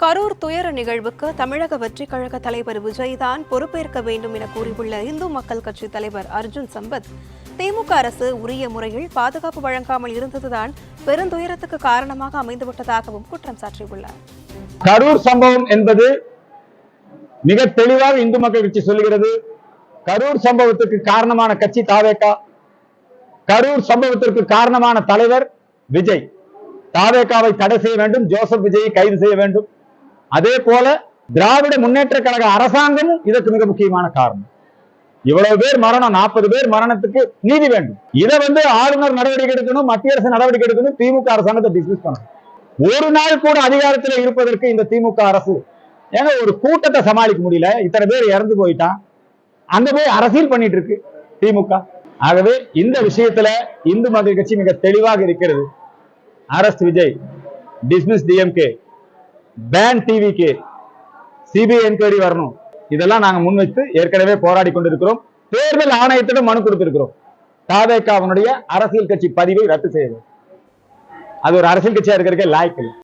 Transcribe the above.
கரூர் துயர நிகழ்வுக்கு தமிழக வெற்றிக் கழக தலைவர் விஜய் தான் பொறுப்பேற்க வேண்டும் என கூறியுள்ள இந்து மக்கள் கட்சி தலைவர் அர்ஜுன் சம்பத், திமுக அரசு உரிய முறையில் பாதுகாப்பு வழங்காமல் இருந்ததுதான் பெருந்துயரத்துக்கு காரணமாக அமைந்துவிட்டதாகவும் குற்றம் சாட்டியுள்ளார். கரூர் சம்பவம் என்பது மிக தெளிவாக இந்து மக்கள் கட்சி சொல்லுகிறது. கரூர் சம்பவத்துக்கு காரணமான கட்சி தாவேகா. கரூர் சம்பவத்திற்கு காரணமான தலைவர் விஜய். தாவேகாவை தடை செய்ய வேண்டும், ஜோசப் விஜயை கைது செய்ய வேண்டும். அதே போல திராவிட முன்னேற்ற கழக அரசாங்கமும் இதற்கு மிக முக்கியமான காரணம். இவ்வளவு பேர் மரணம், 40 பேர் மரணத்துக்கு நீதி வேண்டும். இதை ஆளுநர் நடவடிக்கை எடுக்கணும், மத்திய அரசு நடவடிக்கை எடுக்கணும், திமுக அரசாங்கத்தை டிஸ்மிஸ் பண்ணணும். ஒரு நாள் கூட அதிகாரத்தில் இருப்பதற்கு இந்த திமுக அரசு ஏன்னா ஒரு கூட்டத்தை சமாளிக்க முடியல. இத்தனை பேர் இறந்து போயிட்டான், அந்த போய் அரசியல் பண்ணிட்டு இருக்கு திமுக. ஆகவே இந்த விஷயத்துல இந்து மக்கள் கட்சி மிக தெளிவாக இருக்கிறது. Arrest Vijay, dismiss DMK, ban TVK, CBI enquiry வரணும். இதெல்லாம் நாங்க முன்வைத்து ஏற்கனவே போராடி கொண்டிருக்கிறோம். தேர்தல் ஆணையத்திடம் மனு கொடுத்திருக்கிறோம். தாவேகாவினுடைய அரசியல் கட்சி பதிவை ரத்து செய்ய வேண்டும். அது ஒரு அரசியல் கட்சியா இருக்கிறதுக்கே லாய்க்கு இல்லை.